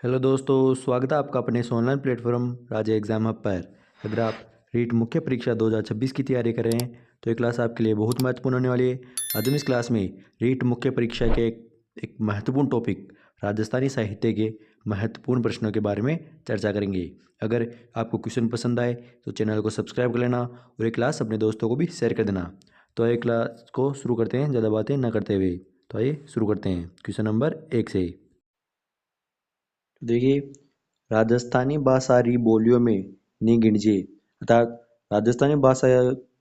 Hello दोस्तों, स्वागत है आपका अपने इस ऑनलाइन प्लेटफॉर्म राजा एग्जाम हब पर। अगर आप रीट मुख्य परीक्षा 2026 की तैयारी कर रहे हैं तो ये क्लास आपके लिए बहुत महत्वपूर्ण होने वाली है। आज हम इस क्लास में रीट मुख्य परीक्षा के एक महत्वपूर्ण टॉपिक राजस्थानी साहित्य के महत्वपूर्ण प्रश्नों के बारे में चर्चा करेंगे। अगर आपको क्वेश्चन पसंद आए तो चैनल को सब्सक्राइब कर लेना और ये क्लास अपने दोस्तों को भी शेयर कर देना। तो ये क्लास को शुरू करते हैं ज़्यादा बातें न करते हुए। तो आइए शुरू करते हैं क्वेश्चन नंबर 1 से। देखिए, राजस्थानी भाषारी बोलियों में नहीं गिनजे अर्थात राजस्थानी भाषा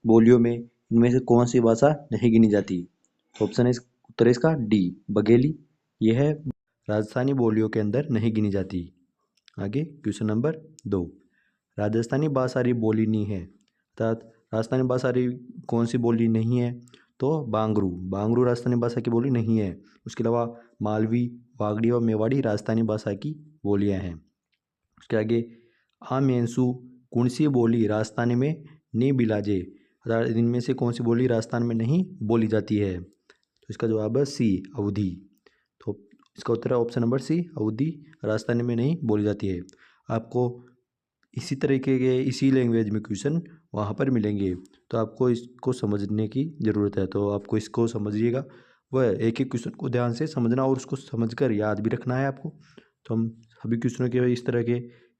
बोलियों में इनमें से कौन सी भाषा नहीं गिनी जाती। तो ऑप्शन है उत्तर है इसका डी, बघेली। यह है राजस्थानी बोलियों के अंदर नहीं गिनी जाती। आगे क्वेश्चन नंबर 2, राजस्थानी भाषारी बोली नहीं है अर्थात राजस्थानी भाषारी कौन सी बोली नहीं है। तो बांगरू, बांगरू राजस्थानी भाषा की बोली नहीं है। उसके अलावा मालवी, वागड़ी और मेवाड़ी राजस्थानी भाषा की बोलियां हैं। उसके आगे आमेंसु कौन सी बोली राजस्थानी में नहीं बिलाजे अर्थात इनमें से कौन सी बोली राजस्थान में नहीं बोली जाती है। तो इसका जवाब है सी, अवधी। तो इसका उत्तर है ऑप्शन नंबर सी, अवधी राजस्थानी में नहीं बोली जाती है। आपको इसी तरीके के इसी लैंग्वेज में क्वेश्चन वहाँ पर मिलेंगे, तो आपको इसको समझने की ज़रूरत है। तो आपको इसको समझिएगा, वह एक एक क्वेश्चन को ध्यान से समझना और उसको समझकर याद भी रखना है आपको। तो हम सभी क्वेश्चनों के इस तरह के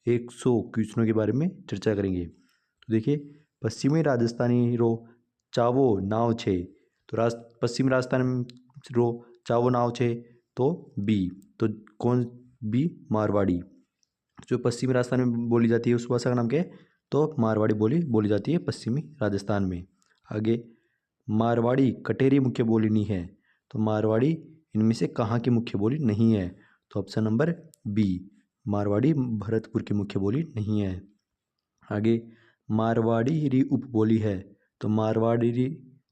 100 क्वेश्चनों के बारे में चर्चा करेंगे। तो देखिए, पश्चिमी राजस्थानी रो चावो नाव छे। तो पश्चिमी राजस्थान रो चावो नाव छे तो बी। तो कौन बी, मारवाड़ी। जो पश्चिमी राजस्थान में बोली जाती है उस भाषा का नाम क्या है। तो मारवाड़ी बोली बोली जाती है पश्चिमी राजस्थान में। आगे, मारवाड़ी कटेरी मुख्य बोली नहीं है। तो मारवाड़ी इनमें से कहाँ की मुख्य बोली नहीं है। तो option number B, Marwari Bharatpur की मुख्य बोली नहीं है। आगे, मारवाड़ी री उपबोली है। तो मारवाड़ी री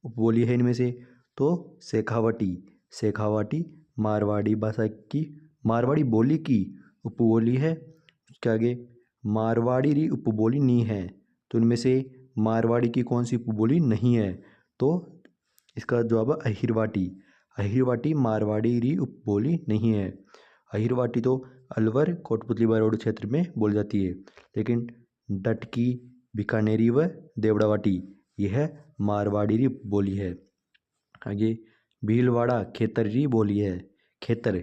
उपबोली है इनमें से तो शेखावटी, शेखावाटी मारवाड़ी भाषा की, मारवाड़ी बोली की उपबोली है। उसके आगे, मारवाड़ी री उपबोली नहीं है। तो इनमें से मारवाड़ी की कौन सी उपबोली नहीं है। तो इसका जवाब है अहिरवाटी, अहिरवाटी मारवाड़ी री उपबोली नहीं है। अहिरवाटी तो अलवर कोटपुतली बारोड क्षेत्र में बोली जाती है, लेकिन डटकी, बीकानेरी व देवड़ावाटी यह मारवाड़ी री बोली है। आगे, भीलवाड़ा खेतरी बोली है। खेतर,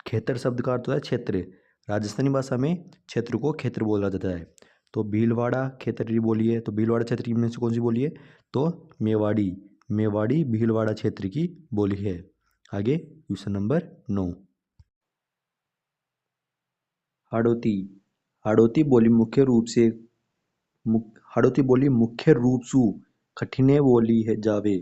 खेतर शब्द का अर्थ होता है क्षेत्र। राजस्थानी भाषा में क्षेत्र को क्षेत्र बोला जाता है। तो भीलवाड़ा खेतरी बोली है। तो भीलवाड़ा क्षेत्र में से कौन सी बोली है। तो मेवाड़ी, मेवाड़ी भीलवाड़ा क्षेत्र की बोली है। आगे क्वेश्चन नंबर 9, हाड़ौती, हाड़ौती बोली मुख्य रूप से हाड़ौती बोली मुख्य रूप से कठिने बोली है जावे।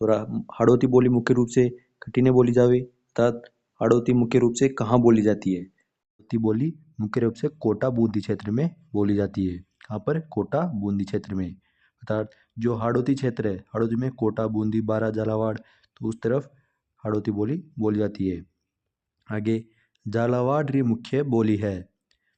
तो हाड़ौती बोली मुख्य रूप से कठिने बोली जावे अर्थात हाड़ौती मुख्य रूप से कहाँ बोली जाती है। हाड़ौती बोली मुख्य रूप से कोटा बूंदी क्षेत्र में बोली जाती है। कहाँ पर, कोटा बूंदी क्षेत्र में। अर्थात जो हाड़ौती क्षेत्र है, हाड़ौती में कोटा बूंदी बारा झालावाड़, तो उस तरफ हाड़ौती बोली बोली जाती है। आगे, झालावाड़ री मुख्य बोली है।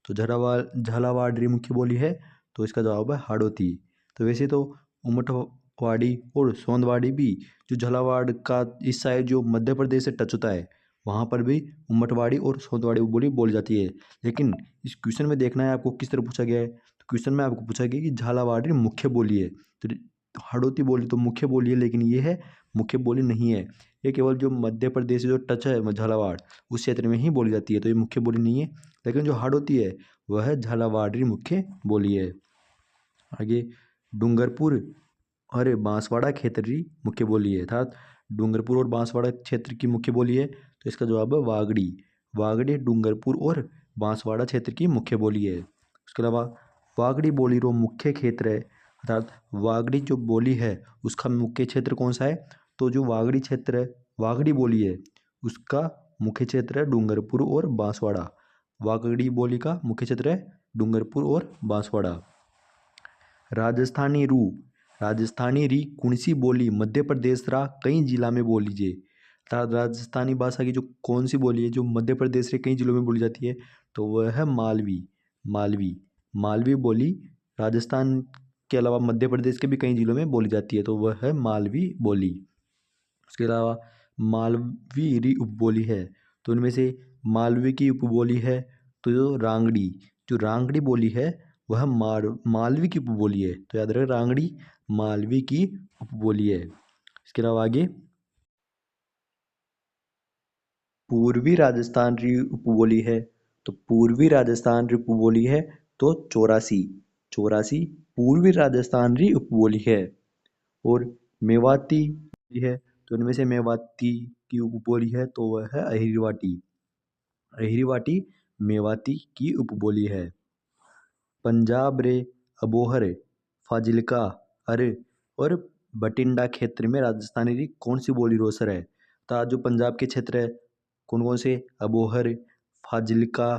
तो झालावाड़ री मुख्य बोली है तो इसका जवाब है हाड़ौती। तो वैसे तो उमटवाड़ी और सोंदवाड़ी भी, जो झालावाड़ का इस साइड जो मध्य प्रदेश से टच होता है वहाँ पर भी उमटवाड़ी और सोंदवाड़ी बोली बोली जाती है। लेकिन इस क्वेश्चन में देखना है आपको किस तरह पूछा गया है। तो क्वेश्चन में आपको पूछा गया कि झालावाड़ मुख्य बोली है। तो हाड़ौती बोली तो मुख्य बोली है, लेकिन ये है मुख्य बोली नहीं है। ये केवल जो मध्य प्रदेश से जो टच है झालावाड़ उस क्षेत्र में ही बोली जाती है, तो ये मुख्य बोली नहीं है। लेकिन जो हाड़ौती है वह झालावाड़ मुख्य बोली है। आगे, डूंगरपुर और बांसवाड़ा क्षेत्र की मुख्य बोली है अर्थात डूंगरपुर और बांसवाड़ा क्षेत्र की मुख्य बोली है। तो इसका जवाब है वागड़ी, वागड़ी डूंगरपुर और बांसवाड़ा क्षेत्र की मुख्य बोली है। उसके अलावा वागड़ी बोली रो मुख्य क्षेत्र है अर्थात वागड़ी जो बोली है उसका मुख्य क्षेत्र कौन सा है। तो जो वागड़ी क्षेत्र है, वागड़ी बोली है उसका मुख्य क्षेत्र है डूंगरपुर और बांसवाड़ा। वागड़ी बोली का मुख्य क्षेत्र है डूंगरपुर और बांसवाड़ा। राजस्थानी रू, राजस्थानी री कुणसी बोली मध्य प्रदेश रा कई जिला में बोली जे। राजस्थानी भाषा की जो कौन सी बोली है जो मध्य प्रदेश के कई जिलों में बोली जाती है। तो वह है मालवी, मालवी, मालवी बोली राजस्थान के अलावा मध्य प्रदेश के भी कई जिलों में बोली जाती है, तो वह है मालवी बोली। उसके अलावा मालवी री उपबोली है। तो उनमें से मालवी की उपबोली है तो जो रांगड़ी बोली है वह मालवी की उपबोली है। तो याद रखें, रांगड़ी मालवी की उपबोली है। इसके अलावा आगे, पूर्वी राजस्थान की उपबोली है। तो पूर्वी राजस्थान की उपबोली है तो चौरासी। चौरासी पूर्वी राजस्थान की उपबोली है। और मेवाती है, तो इनमें से मेवाती की उपबोली है तो वह है अहिरवाटी। अहिरवाटी मेवाती की उपबोली है। पंजाब रे अबोहर फाजिल्का अरे और बठिंडा क्षेत्र में राजस्थानी की कौन सी बोली रोसर है। तो आज जो पंजाब के क्षेत्र है, कौन कौन से, अबोहर, फाजिल्का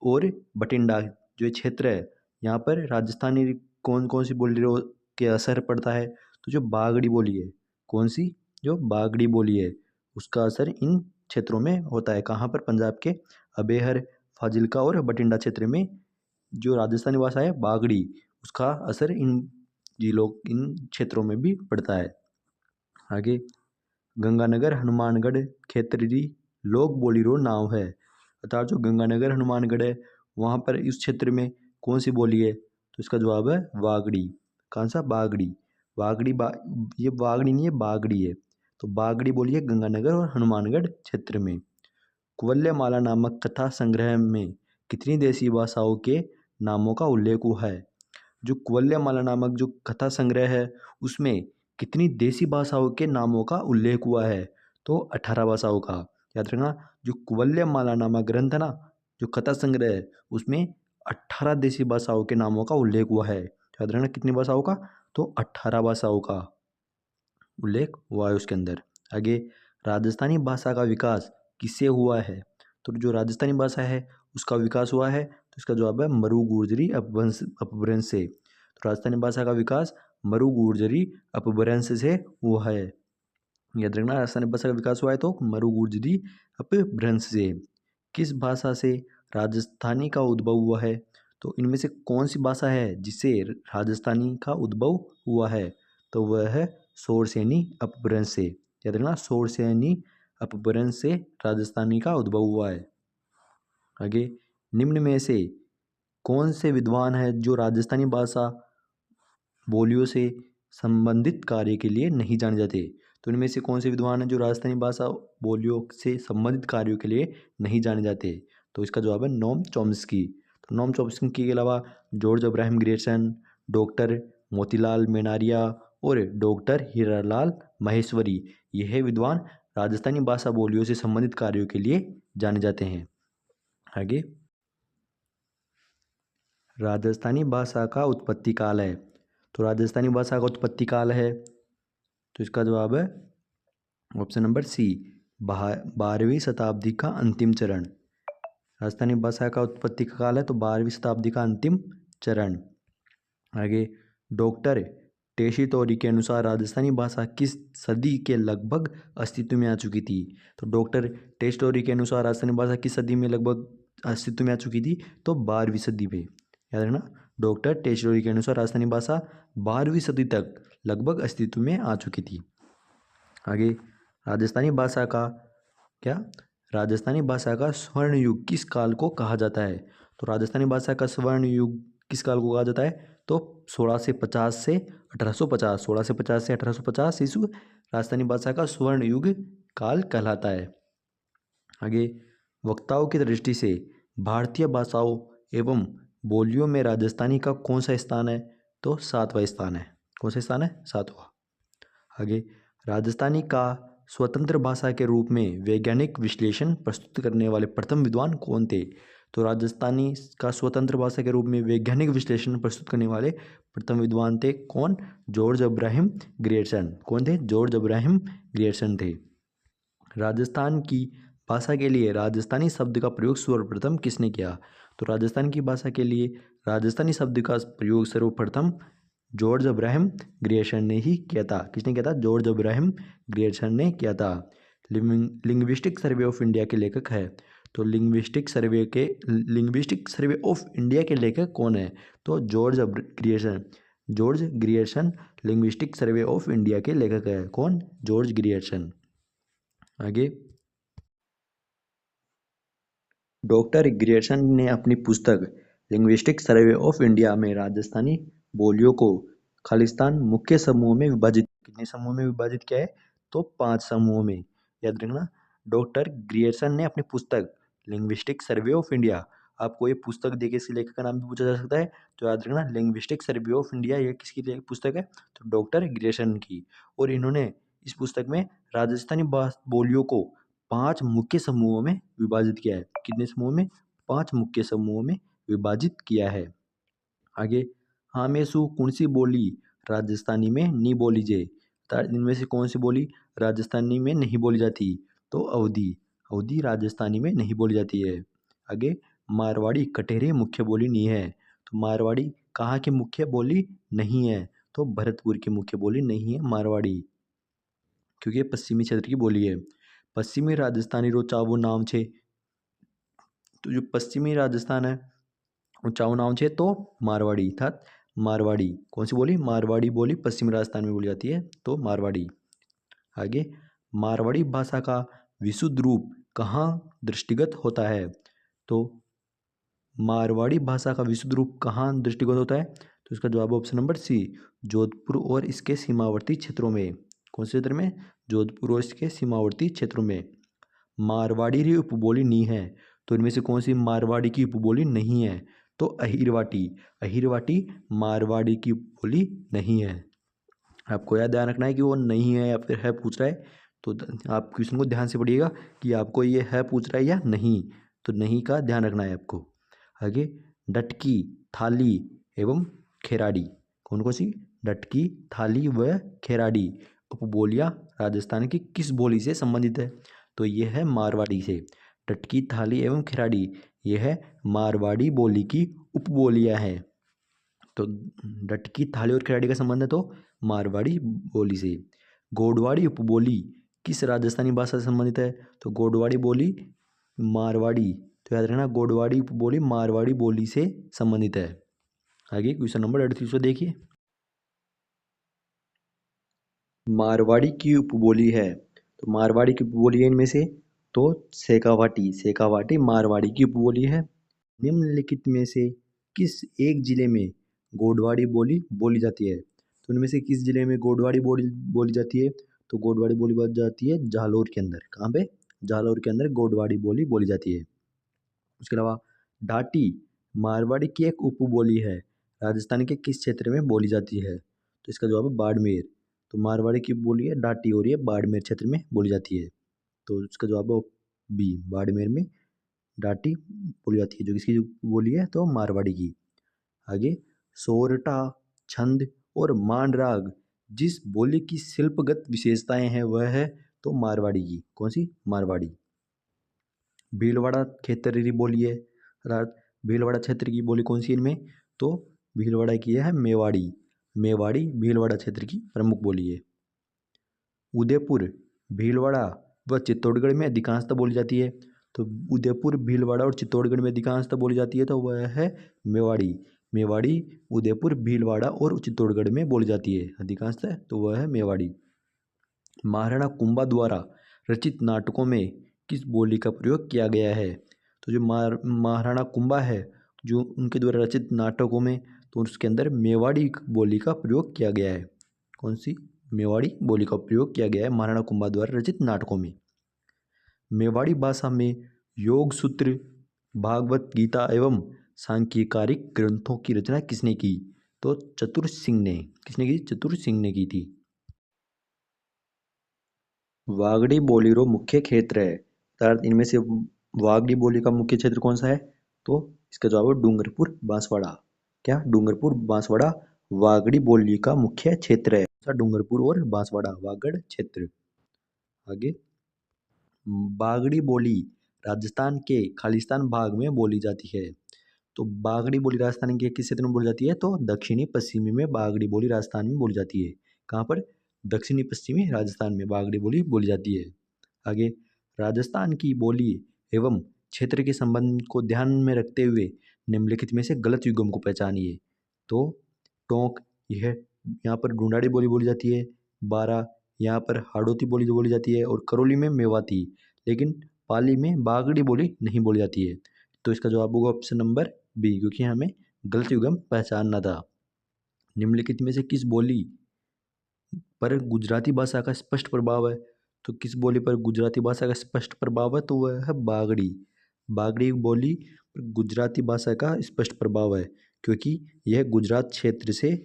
और बठिंडा, जो ये क्षेत्र है यहाँ पर राजस्थानी कौन कौन सी बोली के असर पड़ता है। तो जो बागड़ी बोली है, कौन सी, जो बागड़ी बोली है, उसका असर इन क्षेत्रों में होता है। कहाँ पर, पंजाब के अबेहर, फाजिल्का और बठिंडा क्षेत्र में जो राजस्थानी भाषा है बागड़ी, उसका असर इन जिलों, इन क्षेत्रों में भी पड़ता है। आगे, गंगानगर हनुमानगढ़ क्षेत्र की लोक बोली रो नाव है। अर्थात जो गंगानगर हनुमानगढ़ है वहाँ पर इस क्षेत्र में कौन सी बोली है। तो इसका जवाब है बागड़ी। कौन सा, बागड़ी। ये बागड़ी नहीं है, बागड़ी है। तो बागड़ी बोली है गंगानगर और हनुमानगढ़ क्षेत्र में। कुवल्यमाला नामक कथा संग्रह में कितनी देसी भाषाओं के नामों का उल्लेख हुआ है। जो कुवल्यमाला नामक जो कथा संग्रह है उसमें कितनी देसी भाषाओं के नामों का उल्लेख हुआ है। तो 18 भाषाओं का। याद रखना, जो कुवल्यमाला नामक ग्रंथ है ना, जो कथा संग्रह है, उसमें 18 देसी भाषाओं के नामों का उल्लेख हुआ है। याद रखना, कितनी भाषाओं का, तो 18 भाषाओं का उल्लेख हुआ है उसके अंदर। आगे, राजस्थानी भाषा का विकास किससे हुआ है। तो जो राजस्थानी भाषा है उसका विकास हुआ है, तो इसका जवाब है मरु गुर्जरी अपभ्रंश से। तो राजस्थानी भाषा का विकास मरु गुर्जरी अपभ्रंश से हुआ है। याद रखना, राजस्थानी भाषा का विकास हुआ है तो मरु गुर्जरी अपभ्रंश से। किस भाषा से राजस्थानी का उद्भव हुआ है। तो इनमें से कौन सी भाषा है जिससे राजस्थानी का उद्भव हुआ है। तो वह है शौरसेनी अपभ्रंश से। याद रखना, शौरसेनी अपभ्रंश से राजस्थानी का उद्भव हुआ है। आगे, निम्न में से कौन से विद्वान है जो राजस्थानी भाषा बोलियों से संबंधित कार्य के लिए नहीं जाने जाते। तो इनमें से कौन से विद्वान हैं जो राजस्थानी भाषा बोलियों से संबंधित कार्यों के लिए नहीं जाने जाते। तो इसका जवाब है नोम चॉम्स्की। तो नोम चॉम्स्की के अलावा George Abraham Grierson, doctor Motilal Menaria और डॉक्टर हीरालाल माहेश्वरी, यह विद्वान राजस्थानी भाषा बोलियों से संबंधित कार्यों के लिए जाने जाते हैं। आगे, राजस्थानी भाषा का उत्पत्ति काल है। तो राजस्थानी भाषा का उत्पत्ति काल है, तो इसका जवाब है ऑप्शन नंबर सी, 12वीं शताब्दी का अंतिम चरण। राजस्थानी भाषा का उत्पत्ति का काल है तो 12वीं शताब्दी का अंतिम चरण। आगे, डॉक्टर टेशीतोरी के अनुसार राजस्थानी भाषा किस सदी के लगभग अस्तित्व में आ चुकी थी। तो डॉक्टर टेशीतोरी के अनुसार राजस्थानी भाषा किस सदी में लगभग अस्तित्व में आ चुकी थी। तो 12वीं सदी में। याद रखना, डॉक्टर टेशीतोरी के अनुसार राजस्थानी भाषा 12वीं सदी तक लगभग अस्तित्व में आ चुकी थी। आगे, राजस्थानी भाषा का क्या, राजस्थानी भाषा का स्वर्ण युग किस काल को कहा जाता है। तो राजस्थानी भाषा का स्वर्ण युग किस काल को कहा जाता है। तो 1650 से 1850, 1650 से 1850 ईस्वी राजस्थानी भाषा का स्वर्ण युग काल कहलाता है। आगे, वक्ताओं की दृष्टि से भारतीय भाषाओं एवं बोलियों में राजस्थानी का कौन सा स्थान है। तो 7वां स्थान है। कौन सा स्थान है, 7वां। आगे, राजस्थानी का स्वतंत्र भाषा के रूप में वैज्ञानिक विश्लेषण प्रस्तुत करने वाले प्रथम विद्वान कौन थे। तो राजस्थानी का स्वतंत्र भाषा के रूप में वैज्ञानिक विश्लेषण प्रस्तुत करने वाले प्रथम विद्वान थे कौन, जॉर्ज अब्राहम ग्रियर्सन। कौन थे, जॉर्ज अब्राहम ग्रियर्सन थे। राजस्थान की भाषा के लिए राजस्थानी शब्द का प्रयोग सर्वप्रथम किसने किया। तो राजस्थान की भाषा के लिए राजस्थानी शब्द का प्रयोग सर्वप्रथम जॉर्ज अब्राहम ग्रियर्सन ने ही किया था। किसने किया था, जॉर्ज अब्राहम ग्रियर्सन ने किया था। लिंग्विस्टिक सर्वे ऑफ इंडिया के लेखक है। तो लिंग्विस्टिक सर्वे ऑफ इंडिया के लेखक कौन है। तो George Grierson. George Grierson linguistic survey of India के लेखक है। कौन, जॉर्ज ग्रियर्सन। आगे, डॉक्टर ग्रियर्सन ने अपनी पुस्तक लिंग्विस्टिक सर्वे ऑफ इंडिया में राजस्थानी बोलियों को खालिस्तान मुख्य समूहों में विभाजित, कितने समूहों में विभाजित किया है? तो 5 समूहों में। याद रखना, डॉक्टर ग्रियर्सन ने अपनी पुस्तक लिंग्विस्टिक सर्वे ऑफ इंडिया, आपको ये पुस्तक देके इसके लेखक का नाम भी पूछा जा सकता है, तो याद रखना लिंग्विस्टिक सर्वे ऑफ इंडिया ये किसकी पुस्तक है? तो डॉक्टर ग्रियर्सन की। और इन्होंने इस पुस्तक में राजस्थानी बोलियों को 5 मुख्य समूहों में विभाजित किया है। कितने समूहों में? 5 मुख्य समूहों में विभाजित किया है। आगे, हाँ में सु कौन सी बोली राजस्थानी में नहीं बोली जाए? इनमें से कौन सी बोली राजस्थानी में नहीं बोली जाती? तो अवधी, अवधी राजस्थानी में नहीं बोली जाती है। आगे, मारवाड़ी कटेरी मुख्य बोली नहीं है, तो मारवाड़ी कहाँ की मुख्य बोली नहीं है? तो भरतपुर की मुख्य बोली नहीं है मारवाड़ी, क्योंकि ये पश्चिमी क्षेत्र की बोली है। पश्चिमी राजस्थानी रो चावो नाम छे, तो जो पश्चिमी राजस्थान है वो चावो नाम छे तो मारवाड़ी था। मारवाड़ी कौन सी बोली? मारवाड़ी बोली पश्चिमी राजस्थान में बोली जाती है, तो मारवाड़ी। आगे, मारवाड़ी भाषा का विशुद्ध रूप कहाँ दृष्टिगत होता है? तो मारवाड़ी भाषा का विशुद्ध रूप कहाँ दृष्टिगत होता है? तो इसका जवाब ऑप्शन नंबर सी, जोधपुर और इसके सीमावर्ती क्षेत्रों में। कौन से क्षेत्र में? जोधपुर और इसके सीमावर्ती क्षेत्रों में। मारवाड़ी री उपबोली नहीं है, तो इनमें से कौन सी मारवाड़ी की उपबोली नहीं है? तो अहिरवाटी, अहिरवाटी मारवाड़ी की बोली नहीं है। आपको यह ध्यान रखना है कि वो नहीं है या फिर है पूछ रहा है, तो आप क्वेश्चन को ध्यान से पढ़िएगा कि आपको ये है पूछ रहा है या नहीं, तो नहीं का ध्यान रखना है आपको। आगे, डटकी, थाली एवं खेराड़ी, कौन कौन सी? डटकी, थाली व खेराड़ी उपबोलियाँ राजस्थान की किस बोली से संबंधित है? तो ये है मारवाड़ी से। डटकी, थाली एवं खेराड़ी ये है मारवाड़ी बोली की उपबोलियाँ हैं। तो डटकी, थाली और खिलाड़ी का संबंध है तो मारवाड़ी बोली से। गोडवाड़ी उपबोली किस राजस्थानी भाषा से संबंधित है? तो गोडवाड़ी बोली मारवाड़ी, तो याद रखना गोडवाड़ी उपबोली मारवाड़ी बोली से संबंधित है। आगे क्वेश्चन नंबर 38 को देखिए। मारवाड़ी की उपबोली है, तो मारवाड़ी की उपबोली है इनमें से तो शेखावाटी, शेखावाटी मारवाड़ी की उपबोली है। निम्नलिखित में से किस एक जिले में गोडवाड़ी बोली बोली जाती है? तो इनमें से किस जिले में गोडवाड़ी बोली बोली जाती है? तो गोडवाड़ी बोली बोली जाती है जालौर के अंदर। कहाँ पे? जालौर के अंदर गोडवाड़ी बोली बोली जाती है। उसके अलावा डाटी मारवाड़ी की एक उपबोली है, राजस्थान के किस क्षेत्र में बोली जाती है? तो इसका जवाब है बाड़मेर। तो मारवाड़ी की बोली है डाटी और ये बाड़मेर क्षेत्र में बोली जाती है, तो इसका जवाब है बी, बाड़मेर में डाटी बोली जाती है, जो किसकी बोली है? तो मारवाड़ी की। आगे, सोरठा, छंद और मान राग जिस बोली की शिल्पगत विशेषताएं हैं वह है तो मारवाड़ी की। कौन सी? मारवाड़ी। भीलवाड़ा क्षेत्र की बोली है, भीलवाड़ा क्षेत्र की बोली कौन सी है इनमें? तो भीलवाड़ा की है मेवाड़ी, मेवाड़ी भीलवाड़ा क्षेत्र की प्रमुख बोली है। उदयपुर, भीलवाड़ा व चित्तौड़गढ़ में अधिकांशतः बोली जाती है, तो उदयपुर, भीलवाड़ा और चित्तौड़गढ़ में अधिकांशतः बोली जाती है तो वह है मेवाड़ी। मेवाड़ी उदयपुर, भीलवाड़ा और चित्तौड़गढ़ में बोली जाती है अधिकांशतः, तो वह है मेवाड़ी। महाराणा कुंभा द्वारा रचित नाटकों में किस बोली का प्रयोग किया गया है? तो जो महाराणा कुंभा है, जो उनके द्वारा रचित नाटकों में, तो उसके अंदर मेवाड़ी बोली का प्रयोग किया गया है। कौन सी? मेवाड़ी बोली का प्रयोग किया गया है महाराणा कुंभा द्वारा रचित नाटकों में। मेवाड़ी भाषा में योग सूत्र, भागवत गीता एवं सांख्यिकारिक ग्रंथों की रचना किसने की? तो चतुर सिंह ने। किसने की? चतुर सिंह ने की थी। वागड़ी बोली रो मुख्य क्षेत्र है, अर्थात इनमें से वागड़ी बोली का मुख्य क्षेत्र कौन सा है? तो इसका जवाब है डूंगरपुर बांसवाड़ा। क्या? डूंगरपुर बांसवाड़ा वागड़ी बोली का मुख्य क्षेत्र है। डूंगरपुर और बांसवाड़ा वागड़ क्षेत्र। आगे, बागड़ी बोली राजस्थान के खालिस्तान भाग में बोली जाती है, तो बागड़ी बोली राजस्थान के किस क्षेत्र में बोली जाती है? तो दक्षिणी पश्चिमी में बागड़ी बोली राजस्थान में बोली जाती है। कहाँ पर? दक्षिणी पश्चिमी राजस्थान में बागड़ी बोली बोली जाती है। आगे, राजस्थान की बोली एवं क्षेत्र के संबंध को ध्यान में रखते हुए निम्नलिखित में से गलत युग्म को पहचानिए। तो टोंक, यह यहाँ पर ढूंढाड़ी बोली बोली जाती है। बारा, यहाँ पर हाड़ौती बोली जो बोली जाती है, और करौली में मेवाती। लेकिन पाली में बागड़ी बोली नहीं बोली जाती है। तो इसका जवाब होगा ऑप्शन नंबर बी, क्योंकि हमें गलत युग्म पहचानना था। निम्नलिखित में से किस बोली पर गुजराती भाषा का स्पष्ट प्रभाव है? तो किस बोली पर गुजराती भाषा का स्पष्ट प्रभाव है? तो वह है बागड़ी। बागड़ी बोली पर गुजराती भाषा का स्पष्ट प्रभाव है, क्योंकि यह गुजरात क्षेत्र से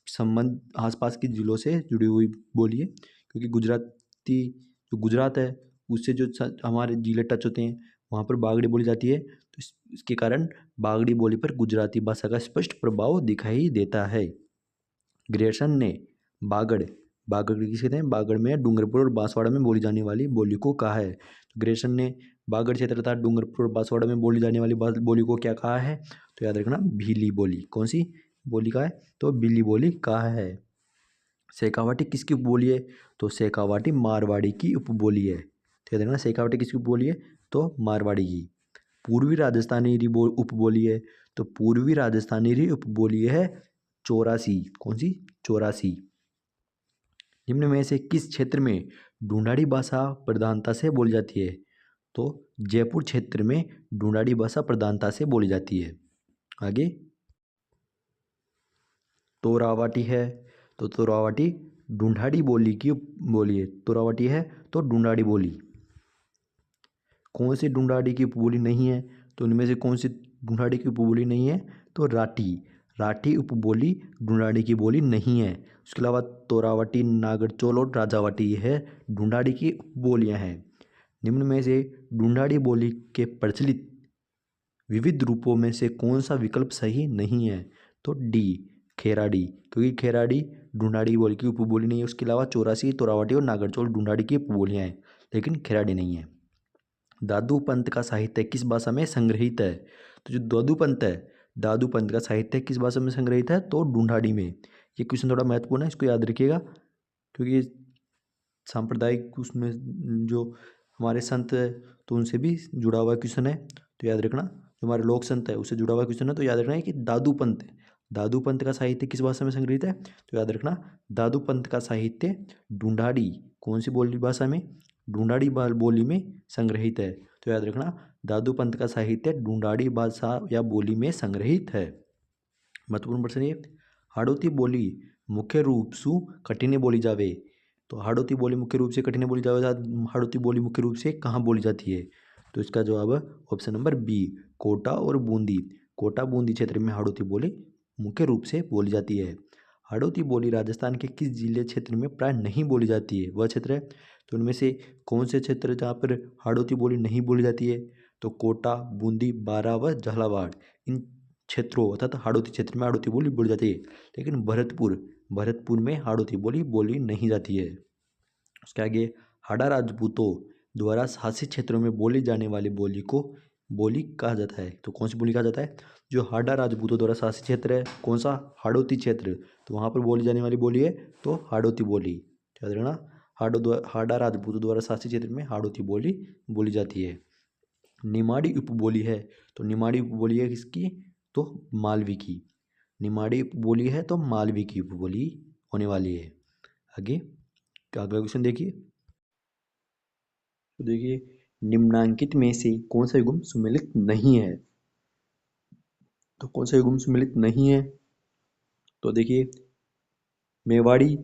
संबंध आसपास के जिलों से जुड़ी हुई बोली है। क्योंकि गुजराती जो गुजरात है उससे जो हमारे जिले टच होते हैं वहाँ पर बागड़ी बोली जाती है। तो इसके कारण बागड़ी बोली पर गुजराती भाषा का स्पष्ट प्रभाव दिखाई देता है। ग्रेसन ने बागड़ बागड़ किसे कहते हैं? बागड़ में डूंगरपुर और बांसवाड़ा में बोली जाने वाली बोली को कहा है। तो ग्रेसन ने बागड़ क्षेत्र तथा डूंगरपुर और बांसवाड़ा में बोली जाने वाली बोली को क्या कहा है? तो याद रखना, भीली बोली। कौन सी बोली का है? तो भीली बोली कहा है। शेखावाटी किसकी उपबोली है? तो शेखावाटी मारवाड़ी की उपबोली है। तो याद रखना, शेखावाटी किसकी उपबोली है? तो मारवाड़ी की। पूर्वी राजस्थानी उपबोली है। तो पूर्वी राजस्थानी उपबोली है चौरासी। कौन सी? चौरासी। निम्न में से किस क्षेत्र में ढूंढाड़ी भाषा प्रधानता से बोली जाती है? तो जयपुर क्षेत्र में ढूंढाड़ी भाषा प्रधानता से बोली जाती है। आगे तोरावाटी है। तो तोरावाटी ढूंढाड़ी बोली की बोली है। तोरावाटी है तो ढूंढाड़ी बोली। कौन सी ढूंढाड़ी की उपबोली नहीं है? तो उनमें से कौन सी ढूंढाड़ी की उपबोली नहीं है? तो राठी। राठी उपबोली ढूंढाड़ी की बोली नहीं है। उसके अलावा तोरावाटी, नागरचौल और राजावाटी है ढूंढाड़ी की उपबोलियाँ हैं। निम्न में से ढूंढाड़ी बोली के प्रचलित विविध रूपों में से कौन सा विकल्प सही नहीं है? तो डी, खेराड़ी। क्योंकि खेराड़ी ढूंढाड़ी बोली की उपबोली नहीं है। उसके अलावा चौरासी, तोरावाटी और नागरचौल ढूंढाड़ी की उपबोलियाँ हैं, लेकिन खेराड़ी नहीं है। दादू पंत का साहित्य किस भाषा में संग्रहित है? तो जो दादू पंत है, दादू पंत का साहित्य किस भाषा में संग्रहित है? तो ढूंढाड़ी में। ये क्वेश्चन थोड़ा महत्वपूर्ण है, इसको याद रखिएगा, क्योंकि सांप्रदायिक उसमें जो हमारे संत है तो उनसे भी जुड़ा हुआ क्वेश्चन है। तो याद रखना, जो हमारे लोक संत है उससे जुड़ा हुआ क्वेश्चन है। तो याद रखना है कि दादू पंत है। दादू पंत का साहित्य किस भाषा में संग्रहित है? तो याद रखना, दादू पंत का साहित्य ढूंढाड़ी, कौन सी बोली भाषा में? ढूंढाड़ी बोली में संग्रहित है। तो याद रखना, दादू पंत का साहित्य ढूंढाड़ी भाषा या बोली में संग्रहित है। महत्वपूर्ण प्रश्न ये, हाड़ौती बोली मुख्य रूप से कठिने बोली जावे। तो हाड़ौती बोली मुख्य रूप से कठिने बोली जावे, हाड़ौती बोली मुख्य रूप से कहाँ बोली जाती है? तो इसका जवाब है ऑप्शन नंबर बी, कोटा और बूंदी। कोटा बूंदी क्षेत्र में हाड़ौती बोली मुख्य रूप से बोली जाती है। हाड़ौती बोली राजस्थान के किस जिले क्षेत्र में प्राय नहीं बोली जाती है? वह क्षेत्र है। तो उनमें से कौन से क्षेत्र जहाँ पर हाड़ौती बोली नहीं बोली जाती है? तो कोटा, बूंदी, बारा व झालावाड़, इन क्षेत्रों अर्थात हाड़ौती क्षेत्र में हाड़ौती बोली बोली जाती है। लेकिन भरतपुर में हाड़ौती बोली बोली नहीं जाती है। उसके आगे, हाड़ा राजपूतों द्वारा शासित क्षेत्रों में बोली जाने वाली बोली को बोली कहा जाता है। तो कौन सी बोली कहा जाता है? जो हाड़ा राजपूतों द्वारा शासित क्षेत्र है, कौन सा? हाड़ौती क्षेत्र। तो वहाँ पर बोली जाने वाली बोली है तो हाड़ौती बोली। याद रखना, हाड़ा राजपूतों द्वारा शासित क्षेत्र में हाड़ौती बोली बोली जाती है। निमाड़ी उपबोली है। तो निमाड़ी उपबोली है किसकी? तो मालवी की। निमाड़ी उपबोली है तो मालवी की उपबोली होने वाली है। आगे अगला क्वेश्चन देखिए। तो देखिए, निम्नांकित में से कौन सा युग्म सुमेलित नहीं है? तो कौन सा युग्म सुमेलित नहीं है? तो देखिए, मेवाड़ी,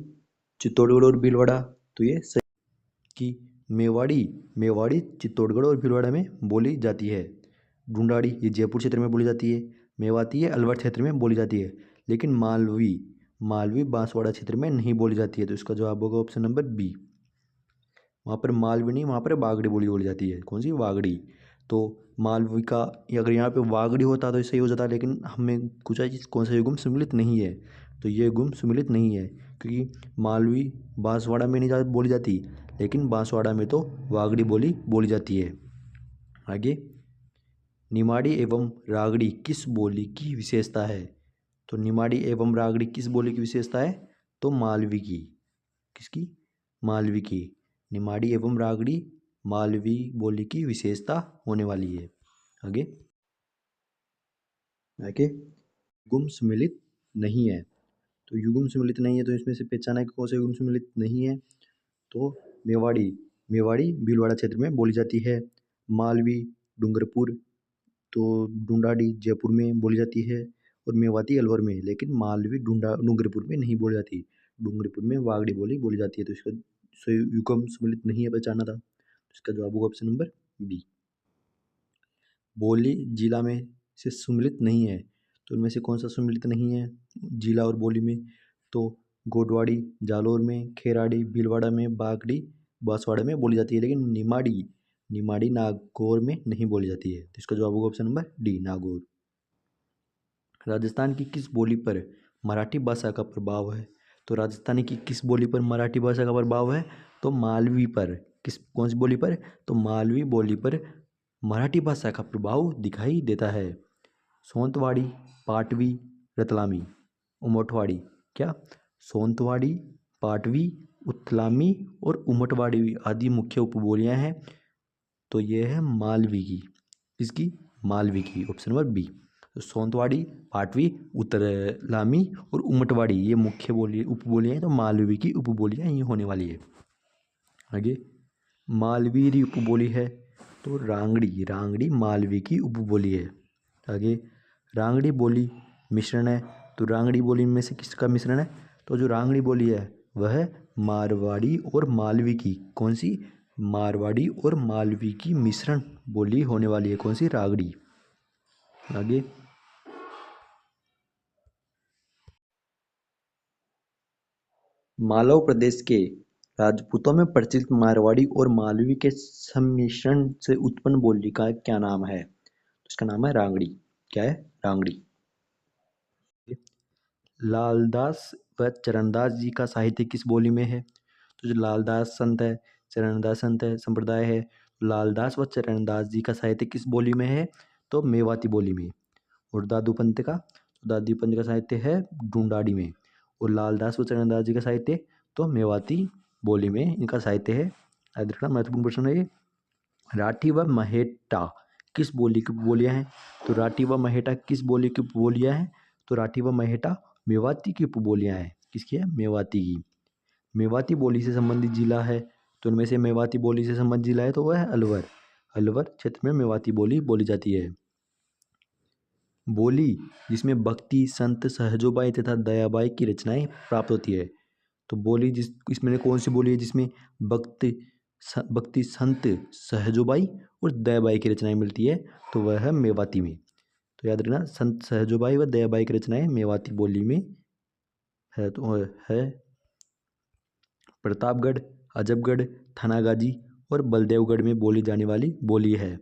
चित्तौड़गढ़ और भीलवाड़ा। तो ये सही कि मेवाड़ी मेवाड़ी चित्तौड़गढ़ और भीलवाड़ा में बोली जाती है। ढूंढाड़ी ये जयपुर क्षेत्र में बोली जाती है। मेवाती ये अलवर क्षेत्र में बोली जाती है। लेकिन मालवी मालवी बांसवाड़ा क्षेत्र में नहीं बोली जाती है। तो इसका जवाब होगा ऑप्शन नंबर बी। वहाँ पर मालवी नहीं, वहाँ पर बागड़ी बोली जाती है। कौन सी? वागड़ी। तो मालवी का अगर यहाँ पे वागड़ी होता तो सही हो जाता, लेकिन हमें कुछ है कौन सा युग्म सम्मिलित नहीं है। तो ये युग्म सम्मिलित नहीं है, क्योंकि मालवी बांसवाड़ा में नहीं बोली जाती, लेकिन बांसवाड़ा में तो वागड़ी बोली जाती है। आगे, निमाड़ी एवं रागड़ी किस बोली की विशेषता है? तो निमाड़ी एवं रागड़ी किस बोली की विशेषता है? तो मालवी की। किसकी? मालवी की। निमाड़ी एवं रागड़ी मालवी बोली की विशेषता होने वाली है। आगे युग्म सम्मिलित नहीं है। तो युग्म सम्मिलित नहीं है, तो इसमें से पहचाना कि कौन सा युग्म सम्मिलित नहीं है? तो मेवाड़ी मेवाड़ी भीलवाड़ा क्षेत्र में बोली जाती है। मालवी डूंगरपुर तो ढूंढाड़ी जयपुर में बोली जाती है और मेवाती अलवर में, लेकिन मालवी डूंगरपुर में नहीं बोली जाती। डूंगरपुर में वागड़ी बोली बोली जाती है। तो इसका युग्म सम्मिलित नहीं है, पहचाना था। इसका जवाब होगा ऑप्शन नंबर बी। बोली जिला में से सम्मिलित नहीं है, तो इनमें से कौन सा सम्मिलित नहीं है जिला और बोली में? तो गोडवाड़ी जालौर में, खेराड़ी भीलवाड़ा में, बागड़ी बांसवाड़ा में बोली जाती है, लेकिन निमाड़ी निमाड़ी नागौर में नहीं बोली जाती है। तो इसका जवाब होगा option number D, Nagaur. Rajasthan की किस बोली पर मराठी भाषा का प्रभाव है? तो राजस्थानी की किस बोली पर मराठी भाषा का प्रभाव है? तो मालवी पर। कौन सी बोली पर? तो मालवी बोली पर मराठी भाषा का प्रभाव दिखाई देता है। सोंतवाड़ी, पाटवी, रतलामी, उमटवाड़ी। क्या? सोंतवाड़ी, पाटवी, उत्तलामी और उमटवाड़ी आदि मुख्य उपबोलियां हैं। तो ये है मालवी की। किसकी? मालवी की। Option number B. तो सोंतवाड़ी, पाटवी, उत्तरलामी और उमटवाड़ी ये मुख्य उपबोलियां हैं। तो मालवी की उपबोलियां ये होने वाली है। आगे मालवी उपबोली है तो रांगड़ी। रांगड़ी मालवी की उपबोली है। आगे रांगड़ी बोली मिश्रण है, तो रांगड़ी बोली में से किसका मिश्रण है? तो जो रांगड़ी बोली है वह मारवाड़ी और मालवी की, कौन सी? मारवाड़ी और मालवी की मिश्रण बोली होने वाली है। कौन सी? रांगड़ी। आगे मालव प्रदेश के राजपूतों में प्रचलित मारवाड़ी और मालवी के सम्मिश्रण से उत्पन्न बोली का क्या नाम है? तो इसका नाम है रांगड़ी। क्या है? रांगड़ी। लालदास व चरणदास जी का साहित्य किस बोली में है? तो जो लालदास संत है, चरणदास संत है, संप्रदाय है, लालदास व चरणदास जी का साहित्य किस बोली में है? तो मेवाती बोली में। और दादू पंथ का साहित्य है ढूंढाड़ी में। और लालदास व चरणदास जी का साहित्य तो मेवाती बोली में इनका साहित्य है। याद रखना, महत्वपूर्ण प्रश्न है ये। राठी व महेटा किस बोली की बोलियां हैं? तो राठी व महेटा किस बोली की बोलियां हैं? तो राठी व महेटा मेवाती की उपबोलियां हैं। किसकी है? मेवाती की। मेवाती बोली से संबंधित जिला है, तो उनमें से मेवाती बोली से संबंधित जिला है तो वह है अलवर। अलवर क्षेत्र में मेवाती बोली बोली जाती है। बोली जिसमें भक्ति संत सहजोबाई तथा दयाबाई की रचनाएं प्राप्त होती है। तो बोली जिस इसमें कौन सी बोली है जिसमें भक्ति संत सहजोबाई और दयाबाई की रचनाएं मिलती है? तो वह है मेवाती में। तो याद रखना, संत सहजोबाई व दयाबाई की रचनाएं मेवाती बोली में है। तो है प्रतापगढ़, अजबगढ़, थानागाजी और बलदेवगढ़ में बोली जाने वाली बोली है।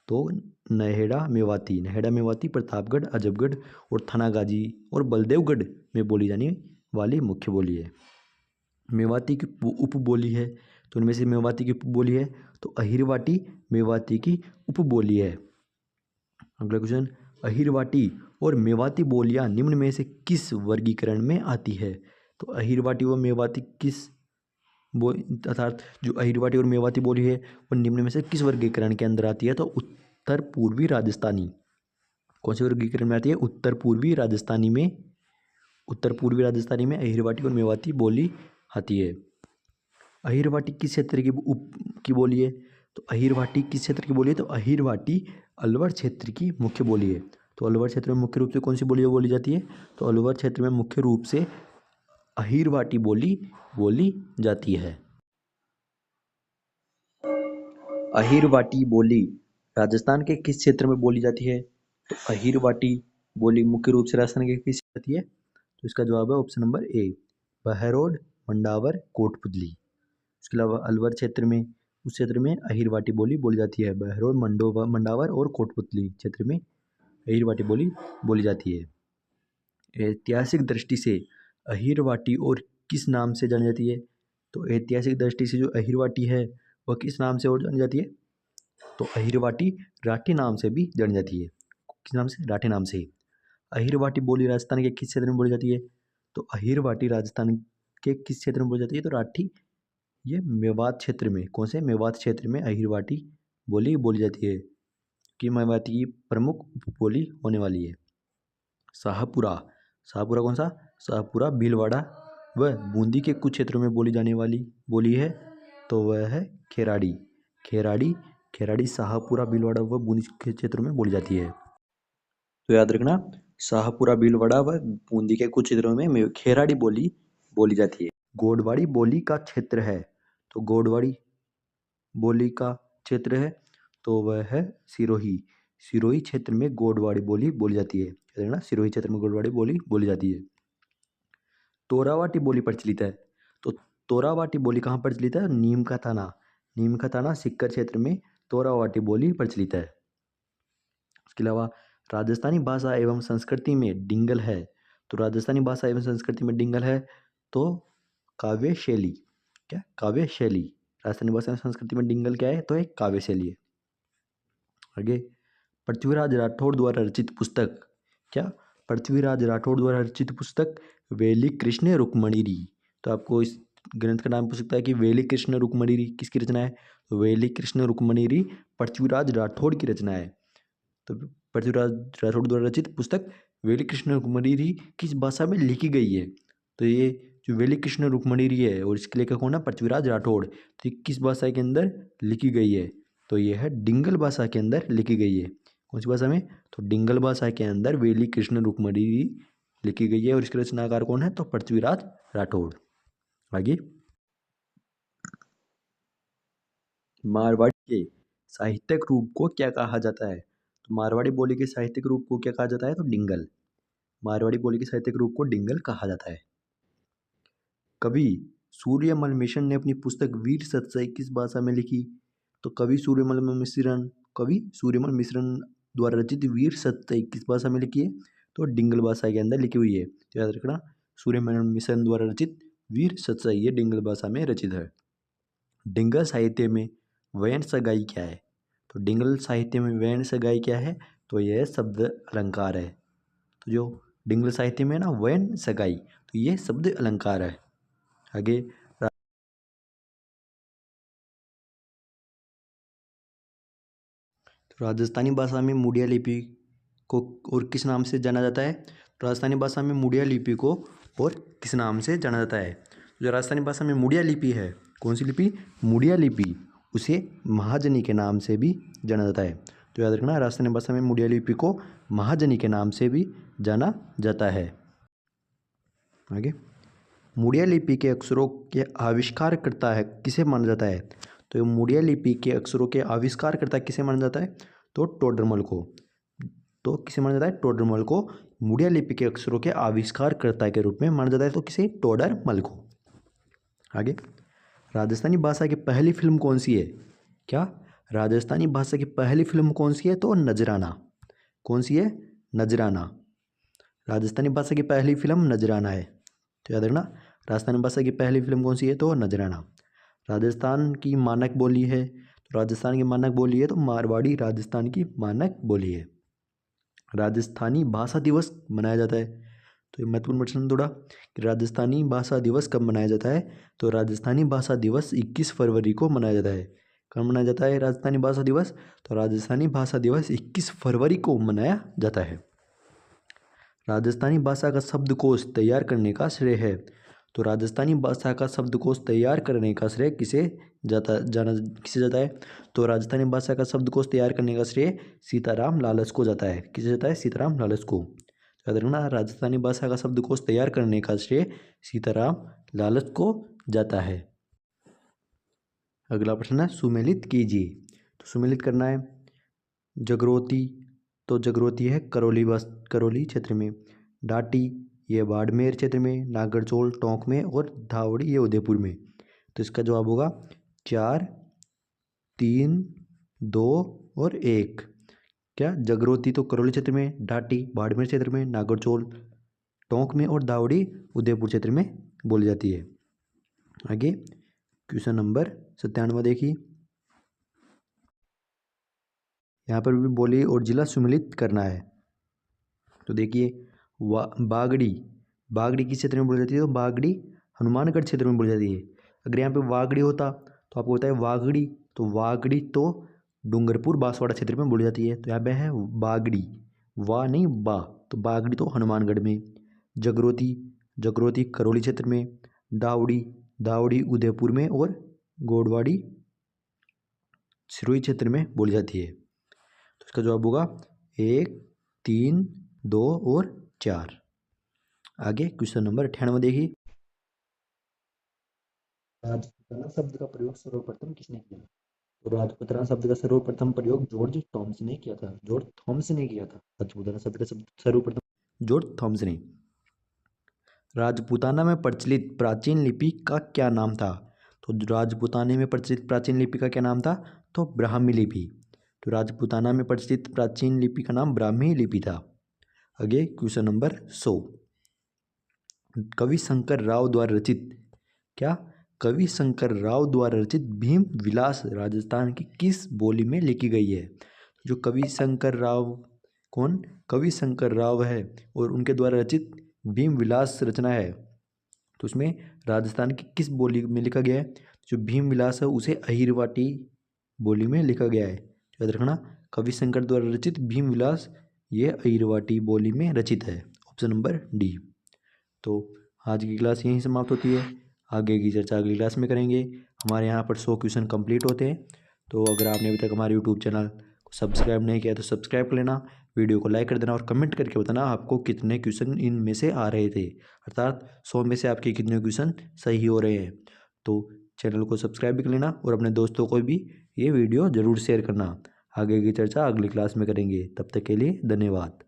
तो नहेड़ा मेवाती प्रतापगढ़, अजबगढ़ और थानागाजी और बलदेवगढ़ में बोली जाने वाली मुख्य बोली है। मेवाती की उपबोली है, तो उनमें से मेवाती की उपबोली है तो अहिरवाटी मेवाती की उपबोली है। अगला क्वेश्चन, अहिरवाटी और मेवाती बोलियां निम्न में से किस वर्गीकरण में आती है? तो अहिरवाटी व मेवाती किस अर्थात जो अहिरवाटी और मेवाती बोली है वो निम्न में से किस वर्गीकरण के अंदर आती है? तो उत्तर पूर्वी राजस्थानी। कौन से वर्गीकरण में आती है? उत्तर पूर्वी राजस्थानी में अहिरवाटी और मेवाती बोली आती है। अहिरवाटी किस क्षेत्र की बोली है? तो अहिरवाटी किस क्षेत्र की बोली है? तो अहिरवाटी अलवर क्षेत्र की मुख्य बोली है। तो अलवर क्षेत्र में मुख्य रूप से कौन सी बोली बोली जाती है? तो अलवर क्षेत्र में मुख्य रूप से अहिरवाटी बोली बोली जाती है। अहिरवाटी बोली राजस्थान के किस क्षेत्र में बोली जाती है? तो अहिरवाटी बोली मुख्य रूप से राजस्थान के किस जाती है? तो इसका जवाब है option number A, Behror, Mandawar, Kotputli. इसके अलावा अलवर क्षेत्र में उस क्षेत्र में अहिरवाटी बोली बोली जाती है। बहरोड, मंडावर और कोटपुतली क्षेत्र में अहिरवाटी बोली बोली जाती है। ऐतिहासिक दृष्टि से अहिरवाटी और किस नाम से जानी जाती है? तो ऐतिहासिक दृष्टि से जो अहिरवाटी है वह किस नाम से और जानी जाती है? तो अहिरवाटी राठी नाम से भी जानी जाती है। किस नाम से? राठी नाम से। अहिरवाटी बोली राजस्थान के किस क्षेत्र में बोली जाती है? तो अहिरवाटी राजस्थान के किस क्षेत्र में बोली जाती है? तो राठी ये मेवात क्षेत्र में, कौन से? मेवात क्षेत्र में अहिरवाटी बोली बोली जाती है कि मेवाती की प्रमुख बोली होने वाली है। शाहपुरा कौन सा? शाहपुरा भीलवाड़ा व बूंदी के कुछ क्षेत्रों में बोली जाने वाली बोली है। तो वह है खेराड़ी। खेराड़ी खेराड़ी शाहपुरा भीलवाड़ा व बूंदी के क्षेत्रों में बोली जाती है। तो याद रखना, शाहपुरा भीलवाड़ा व बूंदी के कुछ क्षेत्रों में खेराड़ी बोली बोली जाती है। गोडवाड़ी बोली का क्षेत्र है, तो गोडवाड़ी बोली का क्षेत्र है तो वह है सिरोही। सिरोही क्षेत्र में गोडवाड़ी बोली बोली जाती है। याद रखना, सिरोही क्षेत्र में गोडवाड़ी बोली बोली जाती है। तोरावाटी बोली प्रचलित है, तो तोरावाटी बोली कहाँ प्रचलित है? नीम का थाना। नीम का थाना सीकर क्षेत्र में तोरावाटी बोली प्रचलित है। उसके अलावा राजस्थानी भाषा एवं संस्कृति में डिंगल है, तो राजस्थानी भाषा एवं संस्कृति में डिंगल है तो काव्य शैली। क्या? काव्य शैली। राजस्थानी भाषा एवं संस्कृति में डिंगल क्या है? तो एक काव्य शैली है। आगे, पृथ्वीराज राठौड़ द्वारा रचित पुस्तक। क्या? पृथ्वीराज राठौड़ द्वारा रचित पुस्तक वेली कृष्ण रुक्मणीरी। तो आपको इस ग्रंथ का नाम पूछ सकता है कि वेली कृष्ण रुक्मणीरी किसकी रचना है? तो वेली कृष्ण रुक्मणीरी पृथ्वीराज राठौड़ की रचना है। तो पृथ्वीराज राठौड़ द्वारा रचित पुस्तक वेली कृष्ण रुक्मणीरी किस भाषा में लिखी गई है? तो ये जो वेली कृष्ण रुक्मणीरी है और इसके लेखक कौन है? पृथ्वीराज राठौड़। तो ये किस भाषा के अंदर लिखी गई है? तो ये है डिंगल भाषा के अंदर लिखी गई है। कौन सी भाषा में? तो डिंगल भाषा के अंदर वेली कृष्ण रुक्मणीरी लिखी गई है और इसके रचनाकार कौन है? तो पृथ्वीराज राठौड़। आगे, मारवाड़ी के साहित्यिक रूप को क्या कहा जाता है? तो मारवाड़ी बोली के साहित्यिक रूप को क्या कहा जाता है? तो डिंगल। मारवाड़ी बोली के साहित्यिक रूप को डिंगल कहा जाता है। कवि सूर्यमल मिश्र ने अपनी पुस्तक वीर सत्सई किस भाषा में लिखी? तो कवि सूर्यमल मिश्रन द्वारा रचित वीर सत्सई किस भाषा में लिखी है? तो डिंगल भाषा के अंदर लिखी हुई है। तो याद रखना, सूर्यमल मिश्रन द्वारा रचित वीर सत्सई ये डिंगल भाषा में रचित है। डिंगल साहित्य में वयन सगाई क्या है? तो डिंगल साहित्य में वयन सगाई क्या है? तो यह शब्द अलंकार है। तो जो डिंगल साहित्य में ना वयन सगाई, तो ये शब्द अलंकार है। आगे, तो राजस्थानी भाषा में मुड़िया लिपि को और किस नाम से जाना जाता है? राजस्थानी भाषा में मुड़िया लिपि को और किस नाम से जाना जाता है? जो राजस्थानी भाषा में मुड़िया लिपि है, कौन सी लिपि? मुड़िया लिपि, उसे महाजनी के नाम से भी जाना जाता है। तो याद रखना, राजस्थानी भाषा में मुड़िया लिपि को महाजनी के नाम से भी जाना जाता है। आगे, मुड़िया लिपि के अक्षरों के आविष्कारकर्ता है किसे माना जाता है? तो मुड़िया लिपि के अक्षरों के आविष्कारकर्ता किसे माना जाता है? तो टोडरमल को। तो किसे माना जाता है? टोडरमल को मुड़िया लिपि के अक्षरों के आविष्कारकर्ता के रूप में माना जाता है। तो किसे? टोडरमल को। आगे, राजस्थानी भाषा की पहली फिल्म कौन सी है? क्या? राजस्थानी भाषा की पहली फिल्म कौन सी है? तो नजराना। कौन सी है? नजराना। राजस्थानी भाषा की पहली फिल्म नजराना है। तो याद रखना, राजस्थानी भाषा की पहली फिल्म कौन सी है? तो नजराना। राजस्थान की मानक बोली है, तो राजस्थान की मानक बोली है तो मारवाड़ी राजस्थान की मानक बोली है। राजस्थानी भाषा दिवस मनाया जाता है, तो ये महत्वपूर्ण प्रश्न थोड़ा कि राजस्थानी भाषा दिवस कब मनाया जाता है? तो राजस्थानी भाषा दिवस 21 फरवरी को मनाया जाता है। कब मनाया जाता है राजस्थानी भाषा दिवस? तो राजस्थानी भाषा दिवस 21 फरवरी को मनाया जाता है। राजस्थानी भाषा का शब्दकोश तैयार करने का श्रेय है, तो राजस्थानी भाषा का शब्दकोश तैयार करने का श्रेय किसे जाता है? तो राजस्थानी भाषा का शब्दकोश तैयार करने का श्रेय सीताराम लालच को जाता है। किसे जाता है? सीताराम लालच को। याद रखना, राजस्थानी भाषा का शब्दकोश तैयार करने का श्रेय सीताराम लालच को जाता है। अगला प्रश्न है, सुमेलित कीजिए। तो सुमेलित करना है। जगरोती, तो जगरोती है करौली क्षेत्र में। डाटी ये बाड़मेर क्षेत्र में। नागरचोल टोंक में और धावड़ी ये उदयपुर में। तो इसका जवाब होगा 4, 3, 2 और 1। क्या? जगरोती तो करौली क्षेत्र में, डाटी बाड़मेर क्षेत्र में, नागरचोल टोंक में और धावड़ी उदयपुर क्षेत्र में बोली जाती है। आगे, क्वेश्चन नंबर 97 देखिए। यहाँ पर भी बोली और जिला सुमेलित करना है। तो देखिए, बागड़ी किस क्षेत्र में बोली जाती है? तो बागड़ी हनुमानगढ़ क्षेत्र में बोली जाती है। अगर यहाँ पे वागड़ी होता तो आपको होता है वागड़ी, तो वागड़ी तो डूंगरपुर बांसवाड़ा क्षेत्र में बोली जाती है। तो यहाँ पे है बागड़ी, वा नहीं बा, तो बागड़ी तो हनुमानगढ़ में। जगरोती करौली क्षेत्र में। दावड़ी उदयपुर में और गोडवाड़ी सिरोही क्षेत्र में बोली जाती है। तो इसका जवाब होगा 1, 3, 2 और 4। आगे क्वेश्चन नंबर 98 देखिए। राजपुताना शब्द का प्रयोग सर्वप्रथम किसने किया? तो राजपुताना शब्द का सर्वप्रथम प्रयोग जॉर्ज थॉमस ने किया था। जॉर्ज थॉमस ने किया था राजपुताना शब्द का सर्वप्रथम, जॉर्ज थॉमस ने। राजपूताना में प्रचलित प्राचीन लिपि का क्या नाम था? तो राजपूताना में प्रचलित प्राचीन लिपि का क्या नाम था? तो ब्राह्मी लिपि। तो राजपूताना में प्रचलित प्राचीन लिपि का नाम ब्राह्मी लिपि था। आगे क्वेश्चन नंबर 100। कवि शंकर राव द्वारा रचित, क्या? कवि शंकर राव द्वारा रचित भीम विलास राजस्थान की किस बोली में लिखी गई है? जो कवि शंकर राव, कौन? कवि शंकर राव है और उनके द्वारा रचित भीम विलास रचना है, तो उसमें राजस्थान की किस बोली में लिखा गया है? जो भीम विलास है उसे अहिरवाटी बोली में लिखा गया है। याद रखना, कवि शंकर द्वारा रचित भीम विलास ये अहिरवाटी बोली में रचित है। Option number D. तो आज की क्लास यहीं समाप्त होती है। आगे की चर्चा अगली क्लास में करेंगे। हमारे यहाँ पर 100 क्वेश्चन कंप्लीट होते हैं। तो अगर आपने अभी तक हमारे यूट्यूब चैनल को सब्सक्राइब नहीं किया तो सब्सक्राइब कर लेना, वीडियो को लाइक कर देना और कमेंट करके बताना आपको कितने क्वेश्चन इनमें से आ रहे थे, अर्थात 100 में से आपके कितने क्वेश्चन सही हो रहे हैं। तो चैनल को सब्सक्राइब भी कर लेना और अपने दोस्तों को भी ये वीडियो ज़रूर शेयर करना। आगे की चर्चा अगली क्लास में करेंगे। तब तक के लिए धन्यवाद।